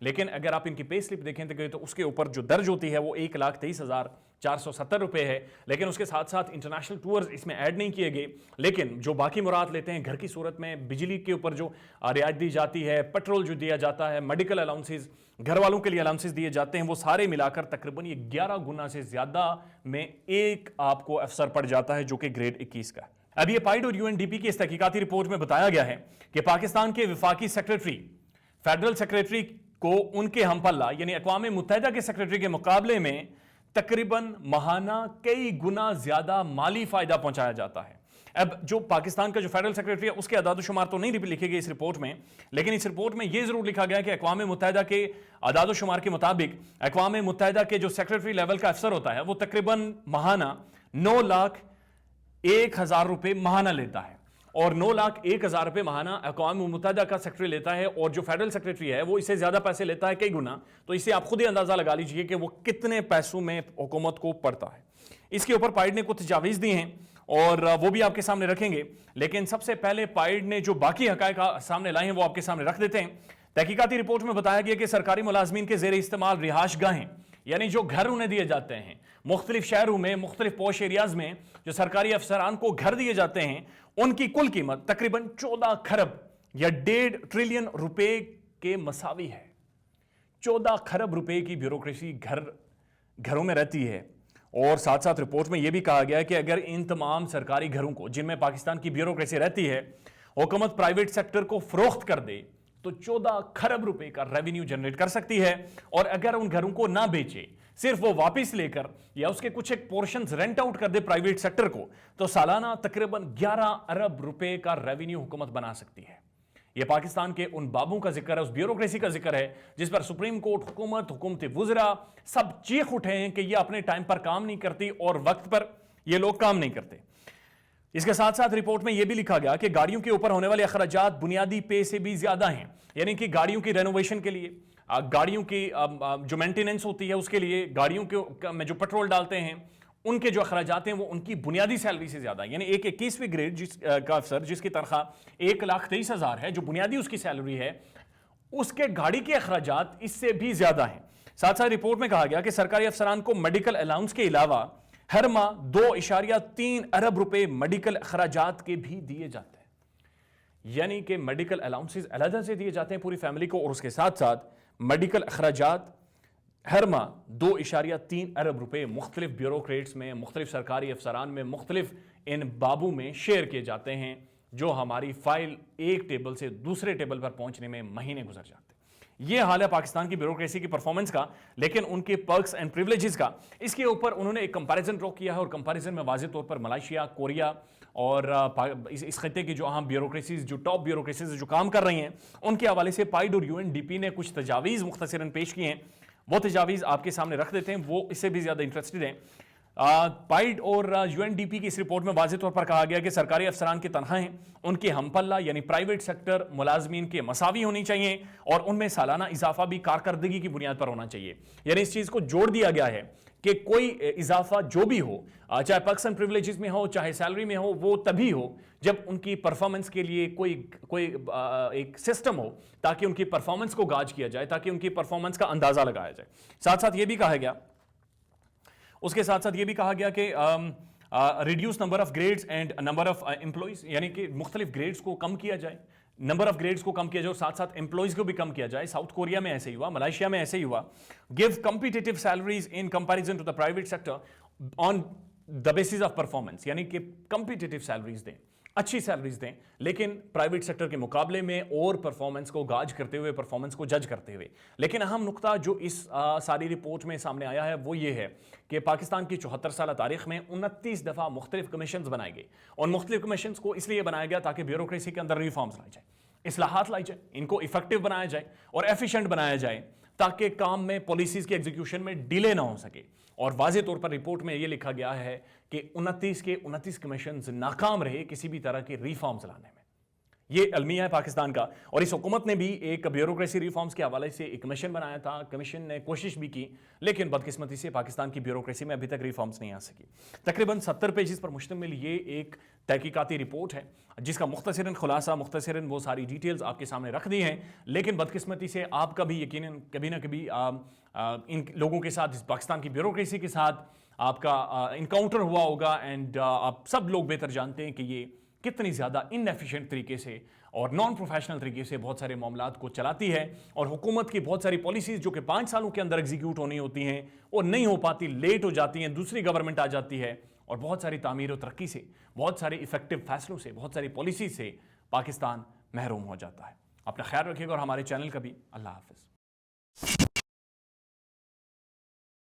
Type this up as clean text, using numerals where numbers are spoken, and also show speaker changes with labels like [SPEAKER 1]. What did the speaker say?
[SPEAKER 1] لیکن اگر آپ ان کی پے سلپ دیکھیں تو اس کے اوپر جو درج ہوتی ہے وہ 1,23,470 روپے ہے، لیکن اس کے ساتھ ساتھ انٹرنیشنل ٹورز اس میں ایڈ نہیں کیے گئے۔ لیکن جو باقی مراد لیتے ہیں گھر کی صورت میں، بجلی کے اوپر جو رعایت دی جاتی ہے، پیٹرول جو دیا جاتا ہے، میڈیکل الاؤنسز، گھر والوں کے لیے الاؤنسز دیے جاتے ہیں، وہ سارے ملا کر تقریباً یہ 11 گنا سے زیادہ میں ایک آپ کو افسر پڑ جاتا ہے جو کہ گریڈ 21 کا ہے۔ اب یہ پائیڈ اور یو این ڈی پی کی اس تحقیقاتی رپورٹ میں بتایا گیا ہے کہ پاکستان کے وفاقی سیکریٹری، فیڈرل سیکریٹری کو ان کے ہم پلہ یعنی اقوام متحدہ کے سیکریٹری کے مقابلے میں تقریباً ماہانہ کئی گنا زیادہ مالی فائدہ پہنچایا جاتا ہے۔ اب جو پاکستان کا جو فیڈرل سیکریٹری ہے اس کے اعداد و شمار تو نہیں لکھے گئے اس رپورٹ میں، لیکن اس رپورٹ میں یہ ضرور لکھا گیا کہ اقوام متحدہ کے اعداد و شمار کے مطابق اقوام متحدہ کے جو سیکریٹری لیول کا افسر ہوتا ہے وہ تقریباً ماہانہ 9,01,000 روپے ماہانہ لیتا ہے، اور 9,01,000 روپے ماہانہ اقوام متحدہ کا سیکریٹری لیتا ہے، اور جو فیڈرل سیکریٹری ہے وہ اس سے زیادہ پیسے لیتا ہے کئی گنا۔ تو اس سے آپ خود ہی اندازہ لگا لیجئے کہ وہ کتنے پیسوں میں حکومت کو پڑتا ہے۔ اس کے اوپر پائیڈ نے کچھ تجاویز دی ہیں اور وہ بھی آپ کے سامنے رکھیں گے، لیکن سب سے پہلے پائیڈ نے جو باقی حقائق سامنے لائے ہیں وہ آپ کے سامنے رکھ دیتے ہیں۔ تحقیقاتی رپورٹ میں بتایا گیا کہ سرکاری ملازمین کے زیر استعمال رہائش گاہیں، یعنی جو گھر انہیں دیے جاتے ہیں مختلف شہروں میں، مختلف پوش ایریاز میں جو سرکاری افسران کو گھر دیے جاتے ہیں، ان کی کل قیمت تقریباً 14 کھرب یا 1.5 ٹریلین روپے کے مساوی ہے۔ 14 کھرب روپے کی بیوروکریسی گھروں میں رہتی ہے، اور ساتھ ساتھ رپورٹ میں یہ بھی کہا گیا ہے کہ اگر ان تمام سرکاری گھروں کو جن میں پاکستان کی بیوروکریسی رہتی ہے حکومت پرائیویٹ سیکٹر کو فروخت کر دے تو 14 کھرب روپے کا ریونیو جنریٹ کر سکتی ہے، اور اگر ان گھروں کو نہ بیچے، صرف وہ واپس لے کر یا اس کے کچھ ایک پورشنز رینٹ آؤٹ کر دے پرائیویٹ سیکٹر کو، تو سالانہ تقریباً 11 ارب روپے کا ریونیو حکومت بنا سکتی ہے۔ یہ پاکستان کے ان بابوں کا ذکر ہے، اس بیوروکریسی کا ذکر ہے جس پر سپریم کورٹ، حکومت وزراء سب چیخ اٹھے ہیں کہ یہ اپنے ٹائم پر کام نہیں کرتی اور وقت پر یہ لوگ کام نہیں کرتے۔ اس کے ساتھ ساتھ رپورٹ میں یہ بھی لکھا گیا کہ گاڑیوں کے اوپر ہونے والے اخراجات بنیادی پے سے بھی زیادہ ہیں، یعنی کہ گاڑیوں کی رینوویشن کے لیے، گاڑیوں کی جو مینٹیننس ہوتی ہے اس کے لیے، گاڑیوں میں جو پیٹرول ڈالتے ہیں ان کے جو اخراجات ہیں وہ ان کی بنیادی سیلری سے زیادہ ہیں۔ یعنی ایک 21ویں گریڈ کا افسر جس کی تنخواہ 1,23,000 ہے، جو بنیادی اس کی سیلری ہے، اس کے گاڑی کے اخراجات اس سے بھی زیادہ ہیں۔ ساتھ ساتھ رپورٹ میں کہا گیا کہ سرکاری افسران کو میڈیکل الاؤنس کے علاوہ ہر ماہ 2.3 ارب روپے میڈیکل اخراجات کے بھی دیے جاتے ہیں، یعنی کہ میڈیکل الاؤنسز علیحدہ سے دیے جاتے ہیں پوری فیملی کو، اور اس کے ساتھ ساتھ میڈیکل اخراجات ہر ماہ 2.3 ارب روپے مختلف بیوروکریٹس میں، مختلف سرکاری افسران میں، مختلف ان بابوں میں شیئر کیے جاتے ہیں، جو ہماری فائل ایک ٹیبل سے دوسرے ٹیبل پر پہنچنے میں مہینے گزر جاتے ہیں۔ یہ حال ہے پاکستان کی بیوروکریسی کی پرفارمنس کا، لیکن ان کے پرکس اینڈ پریولیجز کا۔ اس کے اوپر انہوں نے ایک کمپیریزن ڈرا کیا ہے، اور کمپیریزن میں واضح طور پر ملائیشیا، کوریا اور اس خطے کی جو اہم بیوروکریسیز، جو ٹاپ بیوروکریسیز جو کام کر رہی ہیں، ان کے حوالے سے پائیڈ اور یو این ڈی پی نے کچھ تجاویز مختصراً پیش کی ہیں۔ وہ تجاویز آپ کے سامنے رکھ دیتے ہیں، وہ اس سے بھی زیادہ انٹرسٹڈ ہیں۔ پائیڈ اور یو این ڈی پی کی اس رپورٹ میں واضح طور پر کہا گیا کہ سرکاری افسران کی تنخواہیں ان کے ہم پلہ یعنی پرائیویٹ سیکٹر ملازمین کے مساوی ہونی چاہیے، اور ان میں سالانہ اضافہ بھی کارکردگی کی بنیاد پر ہونا چاہیے۔ یعنی اس چیز کو جوڑ دیا گیا ہے کہ کوئی اضافہ جو بھی ہو، چاہے پرکس اینڈ پریولیجز میں ہو، چاہے سیلری میں ہو، وہ تبھی ہو جب ان کی پرفارمنس کے لیے کوئی ایک سسٹم ہو، تاکہ ان کی پرفارمنس کو گاج کیا جائے، تاکہ ان کی پرفارمنس کا اندازہ لگایا جائے۔ ساتھ ساتھ یہ بھی کہا گیا، اس کے ساتھ ساتھ یہ بھی کہا گیا کہ reduce number of grades and number of employees, یعنی کہ مختلف گریڈز کو کم کیا جائے، نمبر آف گریڈز کو کم کیا جائے، اور ساتھ ساتھ امپلائیز کو بھی کم کیا جائے۔ ساؤتھ کوریا میں ایسے ہی ہوا، ملائیشیا میں ایسے ہی ہوا۔ Give competitive salaries in comparison to the private sector on the basis of performance, یعنی کہ کمپیٹیٹیو سیلریز دیں، اچھی سیلریز دیں، لیکن پرائیویٹ سیکٹر کے مقابلے میں اور پرفارمنس کو گاج کرتے ہوئے، پرفارمنس کو جج کرتے ہوئے۔ لیکن اہم نقطہ جو اس ساری رپورٹ میں سامنے آیا ہے وہ یہ ہے کہ پاکستان کی 74 سالہ تاریخ میں 29 دفعہ مختلف کمیشنز بنائے گئے، اور مختلف کمیشنز کو اس لیے بنایا گیا تاکہ بیوروکریسی کے اندر ریفارمز لائی جائے، اصلاحات لائی جائے، ان کو ایفیکٹو بنایا جائے اور ایفیشینٹ بنایا جائے، تاکہ کام میں، پالیسیز کے ایگزیکیوشن میں ڈیلے نہ ہو سکے۔ اور واضح طور پر رپورٹ میں یہ لکھا گیا ہے کہ 29 کے 29 کمیشنز ناکام رہے کسی بھی طرح کے ریفارمز لانے میں۔ یہ المیہ ہے پاکستان کا. اور اس حکومت نے بھی ایک بیوروکریسی ریفارمز کے حوالے سے ایک کمیشن بنایا تھا. کمیشن نے کوشش بھی کی لیکن بدقسمتی سے پاکستان کی بیوروکریسی میں ابھی تک ریفارمز نہیں آ سکی. تقریباً 70 پیجز پر مشتمل یہ ایک تحقیقاتی رپورٹ ہے جس کا مختصراً خلاصہ، مختصراً وہ ساری ڈیٹیلز آپ کے سامنے رکھ دی ہیں. لیکن بدقسمتی سے آپ کا بھی یقیناً کبھی نہ کبھی ان لوگوں کے ساتھ، پاکستان کی بیوروکریسی کے ساتھ آپ کا انکاؤنٹر ہوا ہوگا. اینڈ آپ سب لوگ بہتر جانتے ہیں کہ یہ کتنی زیادہ ان ایفیشینٹ طریقے سے اور نان پروفیشنل طریقے سے بہت سارے معاملات کو چلاتی ہے. اور حکومت کی بہت ساری پالیسیز جو کہ 5 سالوں کے اندر ایگزیکیوٹ ہونی ہوتی ہیں وہ نہیں ہو پاتی، لیٹ ہو جاتی ہیں، دوسری گورنمنٹ آ جاتی ہے. اور بہت ساری تعمیر و ترقی سے، بہت سارے ایفیکٹو فیصلوں سے، بہت ساری پالیسی سے پاکستان محروم ہو جاتا ہے. اپنا خیال رکھیے گا اور ہمارے چینل کا بھی. اللہ حافظ.